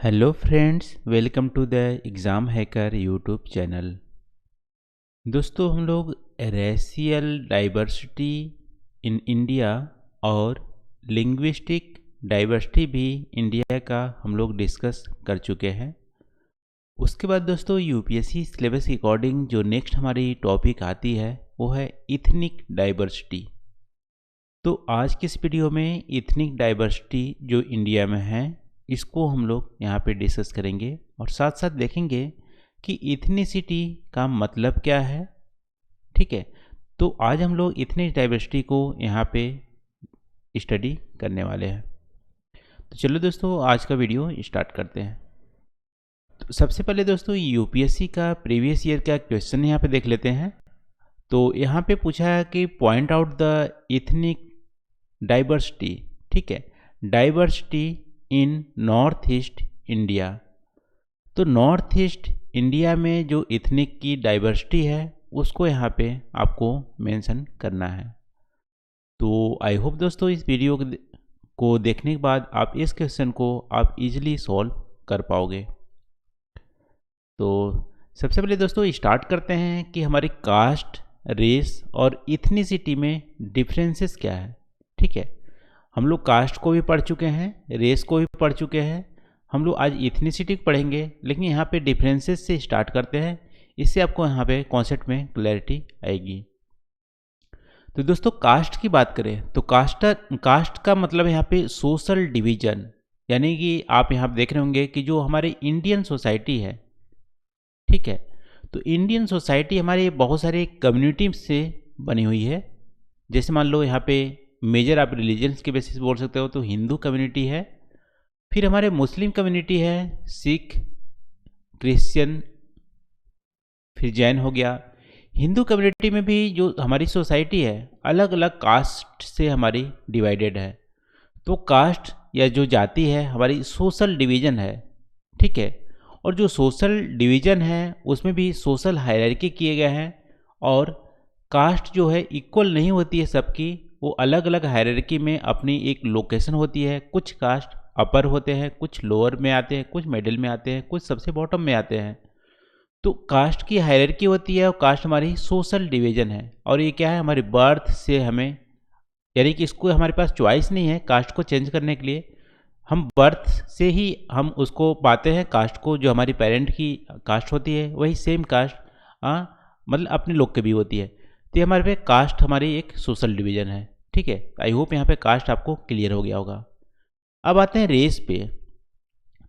Hello friends, welcome to the exam hacker YouTube channel. दोस्तों, हम लोग रेशियल डाइवर्सिटी इन इंडिया और linguistic diversity भी इंडिया का हम लोग डिस्कस कर चुके हैं। उसके बाद दोस्तों, यूपीएससी सिलेबस के अकॉर्डिंग जो नेक्स्ट हमारी टॉपिक आती है वो है इथनिक डाइवर्सिटी। तो आज की इस वीडियो में इथनिक डाइवर्सिटी जो इंडिया में है इसको हम लोग यहाँ पे डिस्कस करेंगे और साथ साथ देखेंगे कि इथनिसिटी का मतलब क्या है। ठीक है, तो आज हम लोग इथनिक डाइवर्सिटी को यहाँ पे स्टडी करने वाले हैं। तो चलो दोस्तों, आज का वीडियो स्टार्ट करते हैं। तो सबसे पहले दोस्तों, यूपीएससी का प्रीवियस ईयर का क्वेश्चन यहाँ पे देख लेते हैं। तो यहाँ पे पूछा है कि point out the ethnic diversity. ठीक है, diversity in north east India. तो नॉर्थ ईस्ट इंडिया में जो इथनिक की डाइवर्सिटी है उसको यहाँ पे आपको मेंशन करना है। तो आई होप दोस्तों इस वीडियो को देखने के बाद आप इस क्वेश्चन को आप इजीली सॉल्व कर पाओगे। तो सबसे पहले दोस्तों स्टार्ट करते हैं कि हमारी कास्ट, रेस और इथनिसिटी में डिफरेंसेस क्या है। ठीक है, हम लोग कास्ट को भी पढ़ चुके हैं, रेस को भी पढ़ चुके हैं, हम लोग आज इथनिसिटी पढ़ेंगे, लेकिन यहाँ पे डिफरेंसेस से स्टार्ट करते हैं। इससे आपको यहाँ पे कॉन्सेप्ट में क्लैरिटी आएगी। तो दोस्तों कास्ट की बात करें तो कास्ट का मतलब यहाँ पे सोशल डिवीजन, यानी कि आप यहाँ देख रहे होंगे कि जो हमारे इंडियन सोसाइटी है, ठीक है, तो इंडियन सोसाइटी हमारे बहुत सारे कम्युनिटी से बनी हुई है। जैसे मान लो यहाँ पे मेजर आप रिलीजन्स के बेसिस बोल सकते हो तो हिंदू कम्युनिटी है, फिर हमारे मुस्लिम कम्युनिटी है, सिख, क्रिश्चियन, फिर जैन हो गया। हिंदू कम्युनिटी में भी जो हमारी सोसाइटी है अलग अलग कास्ट से हमारी डिवाइडेड है। तो कास्ट या जो जाति है हमारी सोशल डिवीजन है। ठीक है, और जो सोशल डिवीजन है उसमें भी सोशल हायरार्की किए गए हैं और कास्ट जो है इक्वल नहीं होती है सबकी, वो अलग अलग हायरार्की में अपनी एक लोकेशन होती है। कुछ कास्ट अपर होते हैं, कुछ लोअर में आते हैं, कुछ मिडिल में आते हैं, कुछ सबसे बॉटम में आते हैं। तो कास्ट की हायरार्की होती है और कास्ट हमारी सोशल डिवीजन है। और ये क्या है, हमारी बर्थ से हमें, यानी कि इसको हमारे पास चॉइस नहीं है कास्ट को चेंज करने के लिए, हम बर्थ से ही हम उसको पाते हैं कास्ट को। जो हमारी पेरेंट की कास्ट होती है वही सेम कास्ट मतलब अपने लोग के भी होती है। तो ये हमारे पे कास्ट हमारी एक सोशल डिवीजन है। ठीक है, आई होप यहाँ पे कास्ट आपको क्लियर हो गया होगा। अब आते हैं रेस पे।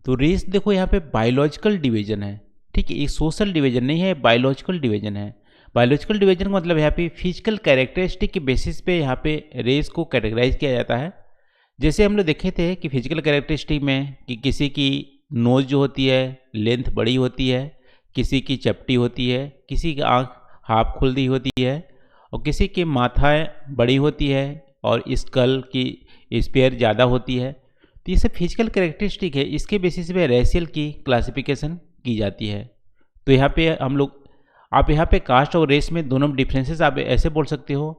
तो रेस देखो यहाँ पे बायोलॉजिकल डिवीजन है। ठीक है, ये सोशल डिवीजन नहीं है, बायोलॉजिकल डिवीजन है। बायोलॉजिकल डिवीजन का मतलब यहाँ पे फिजिकल कैरेक्टरिस्टिक के बेसिस पे यहाँ पे रेस को कैटेगराइज किया जाता है। जैसे हम लोग देखे थे कि फिजिकल कैरेक्टरिस्टिक में कि किसी की नोज़ जो होती है लेंथ बड़ी होती है, किसी की चपटी होती है, किसी की आँख हाफ खुली होती है और किसी की माथाएँ बड़ी होती है और स्कल की स्पेयर ज़्यादा होती है। तो ये सब फिजिकल कैरेक्टरिस्टिक है, इसके बेसिस पे रेशियल की क्लासिफिकेशन की जाती है। तो यहाँ पे हम लोग, आप यहाँ पे कास्ट और रेस में दोनों डिफरेंसेस आप ऐसे बोल सकते हो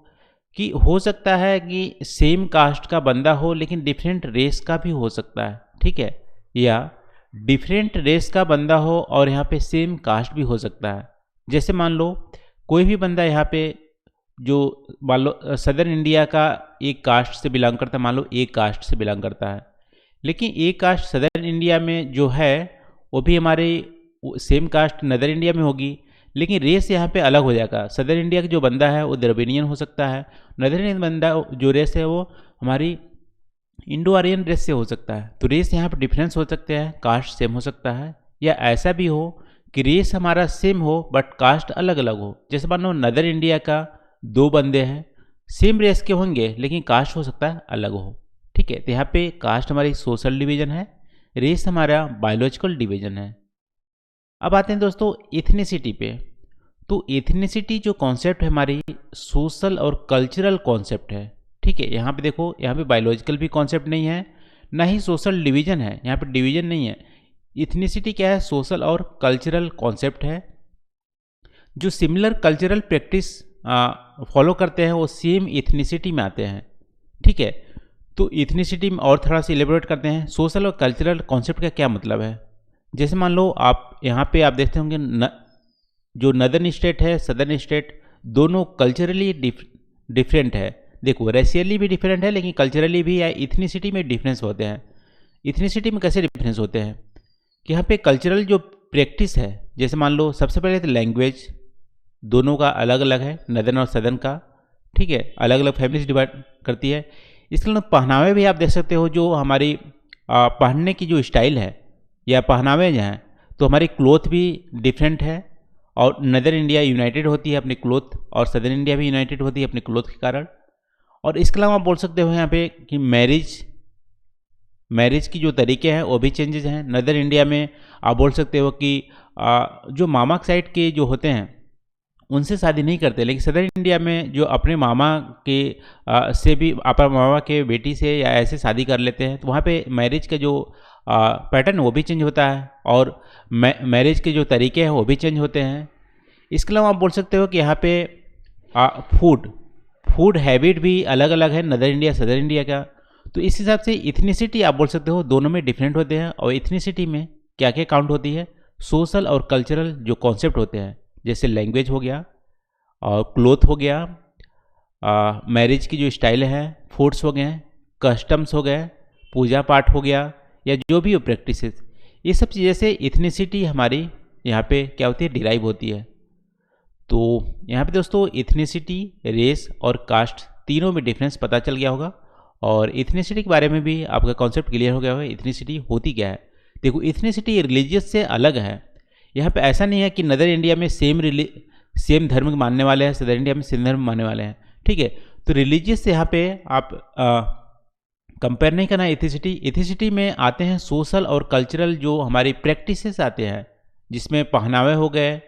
कि हो सकता है कि सेम कास्ट का बंदा हो लेकिन डिफरेंट रेस का भी हो सकता है। ठीक है, या डिफरेंट रेस का बंदा हो और यहाँ पे सेम कास्ट भी हो सकता है। जैसे मान लो कोई भी बंदा यहाँ पे जो मान लो सदर्न इंडिया का एक कास्ट से बिलोंग करता है, मान लो एक कास्ट से बिलोंग करता है, लेकिन एक कास्ट सदर्न इंडिया में जो है वो भी हमारे सेम कास्ट नदर इंडिया में होगी, लेकिन रेस यहाँ पे अलग हो जाएगा। सदर इंडिया का जो बंदा है वो द्रविडियन हो सकता है, नदर इंडियन बंदा जो रेस है वो हमारी इंडो आर्यन रेस से हो सकता है। तो रेस यहाँ पे डिफरेंस हो सकते हैं, कास्ट सेम हो सकता है, या ऐसा भी हो कि रेस हमारा सेम हो बट कास्ट अलग अलग हो। जैसे मान लो नदर इंडिया का दो बंदे हैं, सेम रेस के होंगे लेकिन कास्ट हो सकता है अलग हो। ठीक है, तो यहाँ पे कास्ट हमारी सोशल डिवीजन है, रेस हमारा बायोलॉजिकल डिवीजन है। अब आते हैं दोस्तों इथनिसिटी पे। तो इथनिसिटी जो कॉन्सेप्ट है हमारी सोशल और कल्चरल कॉन्सेप्ट है। ठीक है, यहाँ पे देखो, यहाँ पे बायोलॉजिकल भी कॉन्सेप्ट नहीं है, ना ही सोशल डिवीजन है, यहाँ पे डिवीजन नहीं है। इथनिसिटी क्या है, सोशल और कल्चरल कॉन्सेप्ट है। जो सिमिलर कल्चरल प्रैक्टिस फॉलो करते हैं वो सेम इथनिसिटी में आते हैं। ठीक है, तो इथनिसिटी में और थोड़ा सा इलेबोरेट करते हैं। सोशल और कल्चरल कॉन्सेप्ट का क्या मतलब है। जैसे मान लो आप यहाँ पे आप देखते होंगे जो नदर्न स्टेट है, सदर्न स्टेट, दोनों कल्चरली डिफरेंट है। देखो रेशियली भी डिफरेंट है, लेकिन कल्चरली भी या इथनिसिटी में डिफरेंस होते हैं। इथनिसिटी में कैसे डिफरेंस होते हैं कि यहाँ पे कल्चरल जो प्रैक्टिस है, जैसे मान लो सबसे पहले तो लैंग्वेज दोनों का अलग अलग है, नदर्न और सदर्न का, ठीक है, अलग अलग फैमिलीज डिवाइड करती है। इसके अलावा पहनावे भी आप देख सकते हो, जो हमारी पहनने की जो स्टाइल है या पहनावे जो हैं, तो हमारी क्लोथ भी डिफरेंट है। और नदर्न इंडिया यूनाइटेड होती है अपने क्लोथ, और सदर्न इंडिया भी यूनाइटेड होती है अपने क्लोथ के कारण। और इसके अलावा आप बोल सकते हो यहाँ पे कि मैरिज की जो तरीके हैं वो भी चेंजेस हैं। नदर्न इंडिया में आप बोल सकते हो कि जो मामा साइड के जो होते हैं उनसे शादी नहीं करते, लेकिन सदर्न इंडिया में जो अपने मामा के से भी अपने मामा के बेटी से या ऐसे शादी कर लेते हैं, तो वहाँ पे मैरिज का जो पैटर्न वो भी चेंज होता है, और मैरिज के जो तरीके हैं वो भी चेंज होते हैं। इसके अलावा आप बोल सकते हो कि यहाँ पे फूड हैबिट भी अलग अलग है नदर्न इंडिया सदर्न इंडिया का। तो इस हिसाब से इथनिसिटी आप बोल सकते हो दोनों में डिफरेंट होते हैं। और इथनिसिटी में क्या क्या काउंट होती है, सोशल और कल्चरल जो कॉन्सेप्ट होते हैं, जैसे लैंग्वेज हो गया और क्लोथ हो गया, मैरिज की जो स्टाइल है, फूड्स हो गए, कस्टम्स हो गए, पूजा पाठ हो गया, या जो भी हो प्रैक्टिसेस, ये सब चीज़ें से इथनिसिटी हमारी यहाँ पे क्या होती है, डिराइव होती है। तो यहाँ पे दोस्तों इथनिसिटी, रेस और कास्ट तीनों में डिफरेंस पता चल गया होगा, और इथनिसिटी के बारे में भी आपका कॉन्सेप्ट क्लियर हो गया होगा। इथनिसिटी होती क्या है। देखो इथनिसिटी रिलीजियस से अलग है। यहाँ पे ऐसा नहीं है कि नदर इंडिया में सेम धर्म मानने वाले हैं, सदर इंडिया में सेम धर्म मानने वाले हैं, ठीक है। तो रिलीजियस से यहाँ पे आप कंपेयर नहीं करना। इथिसिटी में आते हैं सोशल और कल्चरल जो हमारी प्रैक्टिसेस आते हैं, जिसमें पहनावे हो गए,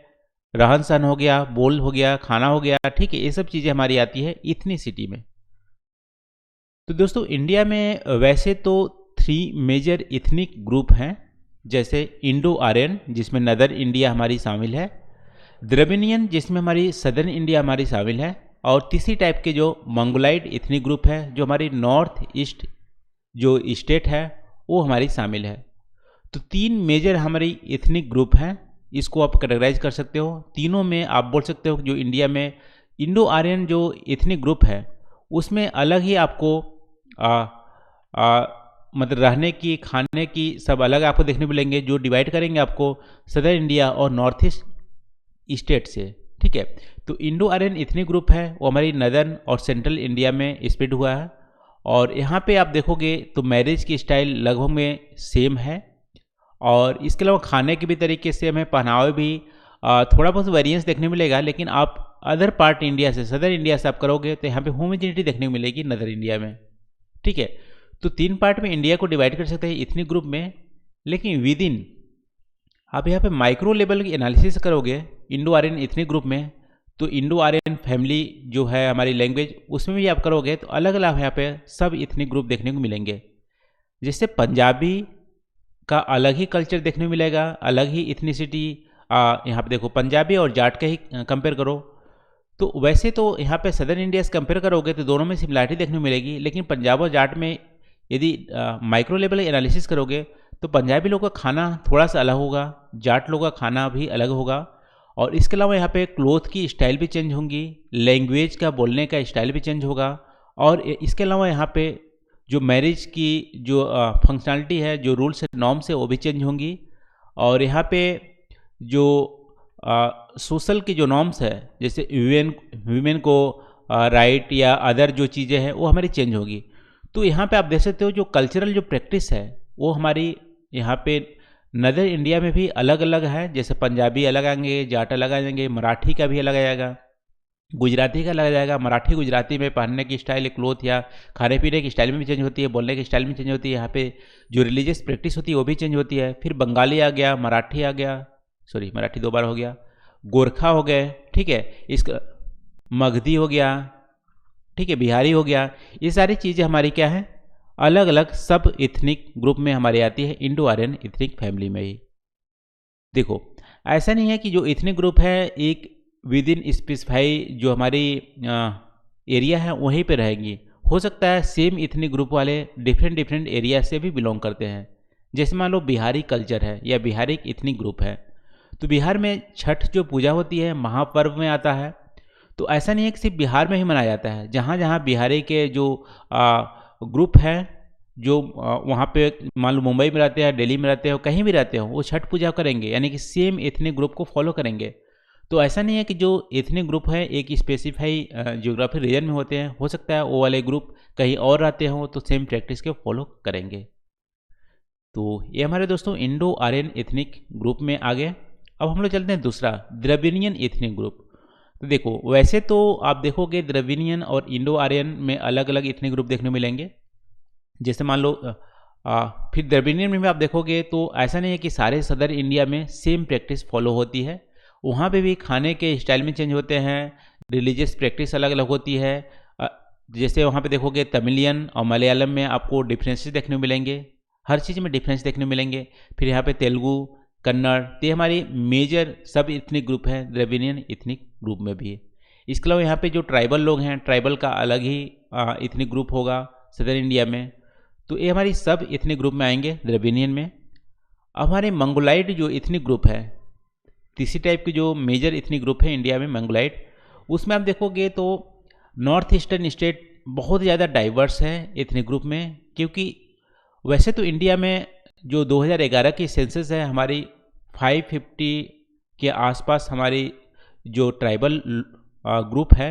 रहन सहन हो गया, बोल हो गया, खाना हो गया, ठीक है, ये सब चीज़ें हमारी आती है इथनिसिटी में। तो दोस्तों इंडिया में वैसे तो 3 मेजर इथनिक ग्रुप हैं, जैसे इंडो आर्यन जिसमें नदर इंडिया हमारी शामिल है, द्रविडियन जिसमें हमारी सदर्न इंडिया हमारी शामिल है, और तीसरी टाइप के जो मंगोलाइड इथनिक ग्रुप है जो हमारी नॉर्थ ईस्ट जो स्टेट है वो हमारी शामिल है। तो 3 मेजर हमारी इथनिक ग्रुप हैं, इसको आप कैटेगराइज कर सकते हो। तीनों में आप बोल सकते हो जो इंडिया में इंडो आर्यन जो इथनिक ग्रुप है उसमें अलग ही आपको मतलब रहने की, खाने की सब अलग आपको देखने मिलेंगे, जो डिवाइड करेंगे आपको सदर्न इंडिया और नॉर्थ ईस्ट स्टेट से, ठीक है। तो इंडो आर्यन इथनिक ग्रुप है वो हमारी नदर्न और सेंट्रल इंडिया में स्प्रेड हुआ है, और यहाँ पे आप देखोगे तो मैरिज की स्टाइल लगभग में सेम है, और इसके अलावा खाने के भी तरीके सेम है, पहनावे भी थोड़ा बहुत वेरिएंस देखने मिलेगा, लेकिन आप अदर पार्ट इंडिया से, सदर इंडिया से आप करोगे तो यहाँ पे होमोजेनिटी देखने को मिलेगी नदर इंडिया में, ठीक है। तो 3 पार्ट में इंडिया को डिवाइड कर सकते हैं इथनिक ग्रुप में, लेकिन विद इन आप यहाँ पे माइक्रो लेवल की एनालिसिस करोगे इंडो आर्यन इथनिक ग्रुप में, तो इंडो आर्यन फैमिली जो है हमारी लैंग्वेज उसमें भी आप करोगे तो अलग अलग यहाँ पे सब इथनिक ग्रुप देखने को मिलेंगे। जैसे पंजाबी का अलग ही कल्चर देखने को मिलेगा, अलग ही इथनिसिटी। यहाँ पे देखो पंजाबी और जाट का ही कंपेयर करो, तो वैसे तो यहाँ पे सदर्न इंडिया से कंपेयर करोगे तो दोनों में सिमिलरिटी देखने को मिलेगी, लेकिन पंजाब और जाट में यदि माइक्रो लेवल एनालिसिस करोगे तो पंजाबी लोगों का खाना थोड़ा सा अलग होगा, जाट लोगों का खाना भी अलग होगा, और इसके अलावा यहाँ पे क्लोथ की स्टाइल भी चेंज होंगी, लैंग्वेज का बोलने का स्टाइल भी चेंज होगा, और इसके अलावा यहाँ पे जो मैरिज की जो फंक्शनलिटी है, जो रूल्स एंड नॉर्म्स है वो भी चेंज होंगी, और यहाँ पे जो सोशल की जो नॉर्म्स है, जैसे वीमेन को राइट या अदर जो चीज़ें हैं वो हमारी चेंज होगी। तो यहाँ पे आप देख सकते हो जो कल्चरल जो प्रैक्टिस है वो हमारी यहाँ पे नदर इंडिया में भी अलग अलग है। जैसे पंजाबी अलग आएंगे, जाट अलग आ जाएंगे, मराठी का भी अलग आएगा, गुजराती का अलग जाएगा। मराठी गुजराती में पहनने की स्टाइल, क्लोथ या खाने पीने की स्टाइल में भी चेंज होती है, बोलने की स्टाइल में चेंज होती है, यहाँ पे जो रिलीजियस प्रैक्टिस होती है वो भी चेंज होती है। फिर बंगाली आ गया, मराठी आ गया, सॉरी मराठी 2 बार हो गया, गोरखा हो गए, ठीक है, इसका मगधी हो गया, ठीक है, बिहारी हो गया। ये सारी चीज़ें हमारी क्या है, अलग अलग सब इथनिक ग्रुप में हमारी आती है, इंडो आर्यन इथनिक फैमिली में ही। देखो ऐसा नहीं है कि जो इथनिक ग्रुप है एक विद इन स्पेसिफाई जो हमारी एरिया है वहीं पे रहेंगी। हो सकता है सेम इथनिक ग्रुप वाले डिफरेंट डिफरेंट एरिया से भी बिलोंग करते हैं। जैसे मान लो बिहारी कल्चर है या बिहारी इथनिक ग्रुप है, तो बिहार में छठ जो पूजा होती है महापर्व में आता है। तो ऐसा नहीं है कि सिर्फ बिहार में ही मनाया जाता है, जहाँ जहाँ बिहारी के जो ग्रुप हैं, जो वहाँ पे मान लो मुंबई में रहते हैं, दिल्ली में रहते हो, कहीं भी रहते हो, वो छठ पूजा करेंगे, यानी कि सेम एथनिक ग्रुप को फॉलो करेंगे। तो ऐसा नहीं है कि जो एथनिक ग्रुप है एक स्पेसिफाई जियोग्राफिक रीजन में होते हैं, हो सकता है वो वाले ग्रुप कहीं और रहते हों तो सेम प्रैक्टिस के फॉलो करेंगे। तो ये हमारे दोस्तों इंडो आर्यन एथनिक ग्रुप में आ गए। अब हम लोग चलते हैं दूसरा, द्रविडियन एथनिक ग्रुप। तो देखो, वैसे तो आप देखोगे द्रविडियन और इंडो आर्यन में अलग अलग एथनिक ग्रुप देखने को मिलेंगे। जैसे मान लो फिर द्रविडियन में भी आप देखोगे तो ऐसा नहीं है कि सारे सदर इंडिया में सेम प्रैक्टिस फॉलो होती है। वहाँ पे भी खाने के स्टाइल में चेंज होते हैं, रिलीजियस प्रैक्टिस अलग अलग होती है। अ, जैसे वहाँ पे देखोगे तमिलियन और मलयालम में आपको डिफरेंसेस देखने को मिलेंगे, हर चीज़ में डिफरेंस देखने को मिलेंगे। फिर यहाँ पे तेलुगु, कन्नड़, तो ये हमारी मेजर सब इथनिक ग्रुप है, द्रविडियन इथनिक ग्रुप में भी है। इसके अलावा यहाँ पे जो ट्राइबल लोग हैं, ट्राइबल का अलग ही इथनिक ग्रुप होगा सदर इंडिया में। तो ये हमारी सब इथनिक ग्रुप में आएंगे द्रविडियन में। अब हमारे मंगोलाइट जो इथनिक ग्रुप है, तीसरी टाइप की जो मेजर इथनिक ग्रुप है इंडिया में मंगोलाइट, उसमें आप देखोगे तो नॉर्थ ईस्टर्न स्टेट बहुत ज़्यादा डाइवर्स है इथनिक ग्रुप में। क्योंकि वैसे तो इंडिया में जो 2011 की सेंसस है, हमारी 550 के आसपास हमारी जो ट्राइबल ग्रुप है,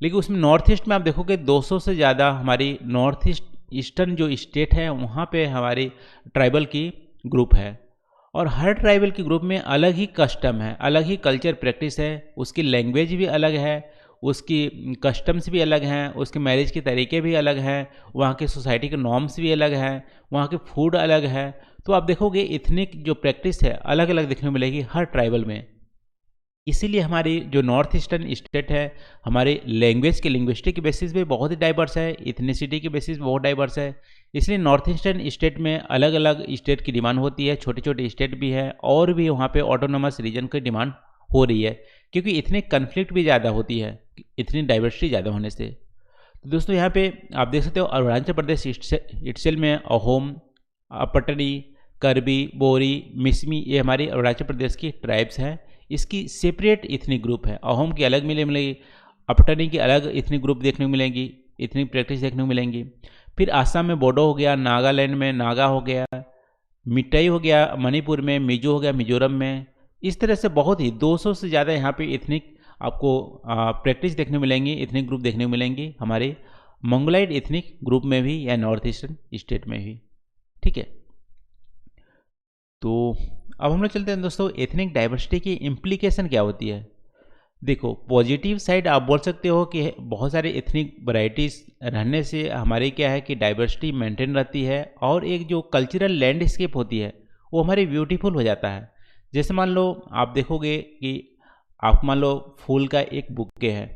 लेकिन उसमें नॉर्थ ईस्ट में आप देखोगे 200 से ज़्यादा हमारी नॉर्थ ईस्टर्न जो स्टेट है वहाँ पे हमारी ट्राइबल की ग्रुप है। और हर ट्राइबल की ग्रुप में अलग ही कस्टम है, अलग ही कल्चर प्रैक्टिस है, उसकी लैंग्वेज भी अलग है, उसकी कस्टम्स भी अलग हैं, उसके मैरिज के तरीके भी अलग हैं, वहाँ के सोसाइटी के नॉर्म्स भी अलग हैं, वहाँ के फूड अलग है। तो आप देखोगे इथनिक जो प्रैक्टिस है अलग अलग देखने को मिलेगी हर ट्राइबल में। इसीलिए हमारी जो नॉर्थ ईस्टर्न स्टेट है, हमारे लैंग्वेज के लिंग्विस्टिक के बेसिस पे बहुत ही डाइवर्स है, इथनिसिटी के बेसिस पे बहुत डाइवर्स है। इसलिए नॉर्थ ईस्टर्न स्टेट में अलग अलग स्टेट की डिमांड होती है, छोटे छोटे स्टेट भी है, और भी वहाँ पे ऑटोनोमस रीजन की डिमांड हो रही है, क्योंकि इतने कन्फ्लिक्ट भी ज़्यादा होती है, इतनी डाइवर्सिटी ज़्यादा होने से। तो दोस्तों यहाँ पे आप देख सकते हो अरुणाचल प्रदेश इटसेल में अहोम, पटरी, करबी, बोरी, मिसमी, ये हमारी अरुणाचल प्रदेश की ट्राइब्स हैं। इसकी सेपरेट इथनिक ग्रुप है, अहोम की अलग मिलेगी, अपटनी की अलग इथनिक ग्रुप देखने को मिलेंगी, इथनिक प्रैक्टिस देखने को मिलेंगी। फिर आसाम में बोडो हो गया, नागालैंड में नागा हो गया, मिटाई हो गया, मणिपुर में मिजो हो गया, मिजोरम में। इस तरह से बहुत ही 200 से ज़्यादा यहाँ पे इथनिक आपको प्रैक्टिस देखने मिलेंगी, इथनिक ग्रुप देखने को मिलेंगी हमारे मंगोलाइट इथनिक ग्रुप में भी या नॉर्थ ईस्टर्न स्टेट में भी। ठीक है, तो अब हम लोग चलते हैं दोस्तों एथनिक डाइवर्सिटी की इम्प्लीकेशन क्या होती है। देखो, पॉजिटिव साइड आप बोल सकते हो कि बहुत सारे एथनिक वैरायटीज़ रहने से हमारी क्या है कि डाइवर्सिटी मेंटेन रहती है, और एक जो कल्चरल लैंडस्केप होती है वो हमारी ब्यूटीफुल हो जाता है। जैसे मान लो आप देखोगे कि आप मान लो फूल का एक बुक्के है,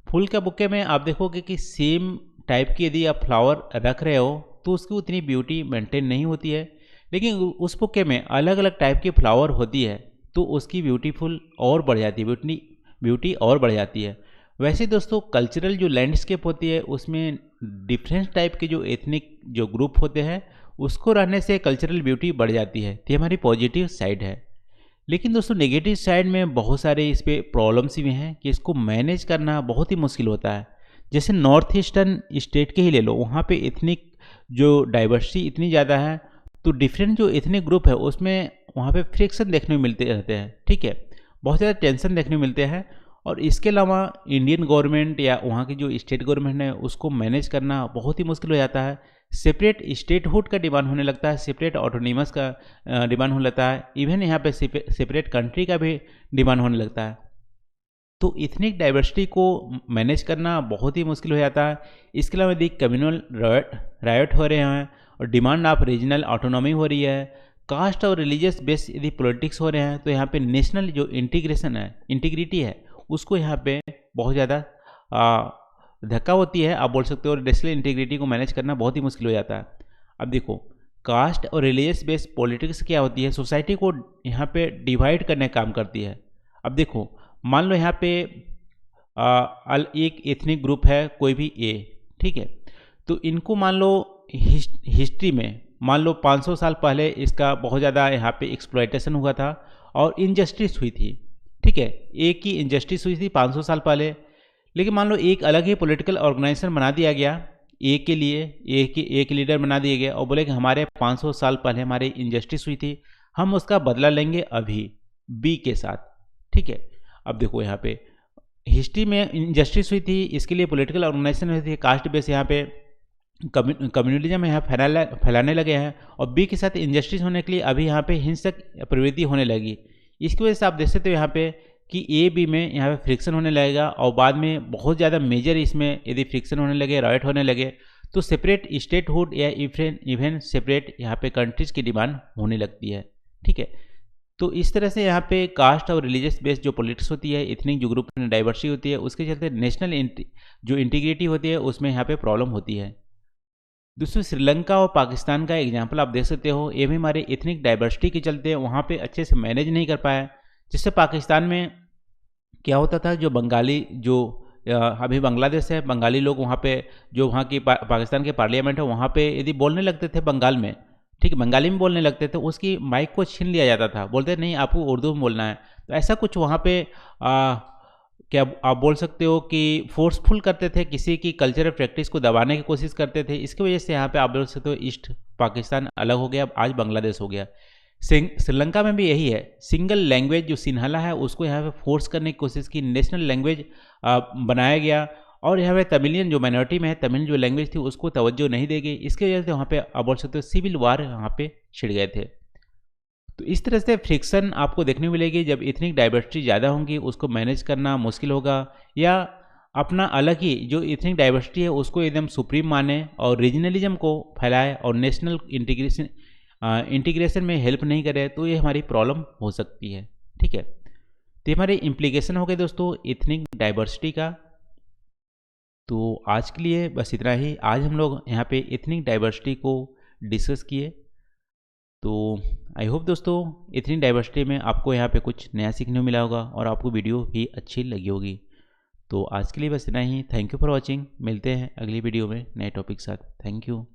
फूल का बुक्के में आप देखोगे कि सेम टाइप की यदि आप फ्लावर रख रहे हो तो उसकी उतनी ब्यूटी मेंटेन नहीं होती है, लेकिन उस बुक्के में अलग अलग टाइप की फ्लावर होती है तो उसकी ब्यूटीफुल और बढ़ जाती है, ब्यूटी और बढ़ जाती है। वैसे दोस्तों कल्चरल जो लैंडस्केप होती है उसमें डिफरेंट टाइप के जो एथनिक जो ग्रुप होते हैं उसको रहने से कल्चरल ब्यूटी बढ़ जाती है, तो हमारी पॉजिटिव साइड है। लेकिन दोस्तों नेगेटिव साइड में बहुत सारे इस पर प्रॉब्लम्स भी हैं कि इसको मैनेज करना बहुत ही मुश्किल होता है। जैसे नॉर्थ ईस्टर्न स्टेट के ही ले लो, वहाँ पे एथनिक जो डाइवर्सिटी इतनी ज़्यादा है, तो डिफरेंट जो एथनिक ग्रुप है उसमें वहाँ पे फ्रिक्शन देखने को मिलते रहते हैं। ठीक है, बहुत ज़्यादा टेंशन देखने को मिलते हैं। और इसके अलावा इंडियन गवर्नमेंट या वहाँ की जो स्टेट गवर्नमेंट है उसको मैनेज करना बहुत ही मुश्किल हो जाता है। सेपरेट स्टेटहुड का डिमांड होने लगता है, सेपरेट ऑटोनोमस का डिमांड होने लगता है, इवन यहाँ पे सेपरेट कंट्री का भी डिमांड होने लगता है। तो इथनिक डाइवर्सिटी को मैनेज करना बहुत ही मुश्किल हो जाता है। इसके अलावा यदि कम्युनल रायट हो रहे हैं और डिमांड ऑफ रीजनल ऑटोनॉमी हो रही है, कास्ट और रिलीजियस बेस यदि पॉलिटिक्स हो रहे हैं, तो यहाँ पे नेशनल जो इंटीग्रिटी है उसको यहाँ पे बहुत ज़्यादा धक्का होती है, आप बोल सकते हो। और नेशनल इंटीग्रिटी को मैनेज करना बहुत ही मुश्किल हो जाता है। अब देखो, कास्ट और रिलीजियस बेस्ड पॉलिटिक्स क्या होती है, सोसाइटी को यहाँ पे डिवाइड करने का काम करती है। अब देखो, मान लो यहाँ पे एक एथनिक ग्रुप है कोई भी ए, ठीक है, तो इनको मान लो हिस्ट्री में मान लो 500 साल पहले इसका बहुत ज़्यादा यहाँ पे एक्सप्लॉयटेशन हुआ था और इनजस्टिस हुई थी। ठीक है, एक ही इनजस्टिस हुई थी 500 साल पहले, लेकिन मान लो एक अलग ही पॉलिटिकल ऑर्गेनाइजेशन बना दिया गया, ए के लिए एक लीडर बना दिया गया और बोले कि हमारे 500 साल पहले हमारी इनजस्टिस हुई थी, हम उसका बदला लेंगे अभी बी के साथ। ठीक है, अब देखो यहाँ पे हिस्ट्री में इनजस्टिस हुई थी, इसके लिए पॉलिटिकल ऑर्गेनाइजेशन हुई थी, कास्ट बेस यहाँ पे कम्युनलिज्म यहाँ फैलाने लगे हैं और बी के साथ इनजस्टिस होने के लिए अभी यहाँ पे हिंसक प्रवृत्ति होने लगी। इसकी वजह से आप देख सकते हो यहाँ पे कि ए बी में यहाँ पे फ्रिक्शन होने लगेगा और बाद में बहुत ज़्यादा मेजर इसमें यदि फ्रिक्शन होने लगे, राइट होने लगे, तो सेपरेट स्टेटहुड या इवन सेपरेट यहाँ पे कंट्रीज की डिमांड होने लगती है। ठीक है, तो इस तरह से यहाँ पे कास्ट और रिलीजियस बेस्ड जो पॉलिटिक्स होती है, इथनिक जो ग्रुप में डाइवर्सिटी होती है, उसके चलते नेशनल जो इंटीग्रिटी होती है उसमें यहाँ पे प्रॉब्लम होती है। दूसरी श्रीलंका और पाकिस्तान का एग्जाम्पल आप देख सकते हो, ये भी हमारे इथनिक डाइवर्सिटी के चलते वहाँ पे अच्छे से मैनेज नहीं कर पाया। जिससे पाकिस्तान में क्या होता था, जो बंगाली जो अभी बांग्लादेश है, बंगाली लोग वहाँ पे जो वहाँ की पाकिस्तान के पार्लियामेंट है वहाँ पे यदि बोलने लगते थे बंगाल में, ठीक है, बंगाली में बोलने लगते थे, उसकी माइक को छीन लिया जाता था, बोलते नहीं आपको उर्दू में बोलना है। तो ऐसा कुछ वहाँ पे क्या आप बोल सकते हो कि फोर्सफुल करते थे, किसी की कल्चरल प्रैक्टिस को दबाने की कोशिश करते थे। इसकी वजह से यहाँ पे आप बोल सकते हो ईस्ट पाकिस्तान अलग हो गया, आज बांग्लादेश हो गया। श्रीलंका में भी यही है, सिंगल लैंग्वेज जो सिन्हाला है उसको यहाँ पे फोर्स करने की कोशिश की, नेशनल लैंग्वेज बनाया गया और यहाँ पे तमिलियन जो माइनॉरिटी में है, तमिल जो लैंग्वेज थी उसको तवज्जो नहीं दी गई। इसकी वजह से वहाँ पे आप बोल सकते हो सिविल वार यहाँ पे छिड़ गए थे। तो इस तरह से फ्रिक्शन आपको देखने को मिलेगी। जब इतनी डाइवर्सिटी ज़्यादा होंगी उसको मैनेज करना मुश्किल होगा, या अपना अलग ही जो इतनी डाइवर्सिटी है उसको एकदम सुप्रीम माने और रीजनलिज्म को फैलाए और नेशनल इंटीग्रेशन में हेल्प नहीं करे, तो ये हमारी प्रॉब्लम हो सकती है। ठीक है, तो हमारे इम्प्लीकेशन हो गए दोस्तों इथनिक डाइवर्सिटी का। तो आज के लिए बस इतना ही। आज हम लोग यहाँ पे इथनिक डाइवर्सिटी को डिस्कस किए। तो आई होप दोस्तों इतनी डाइवर्सिटी में आपको यहाँ पे कुछ नया सीखने को मिला होगा और आपको वीडियो भी अच्छी लगी होगी। तो आज के लिए बस इतना ही। Thank you for watching. मिलते हैं अगली वीडियो में नए टॉपिक के साथ। Thank you.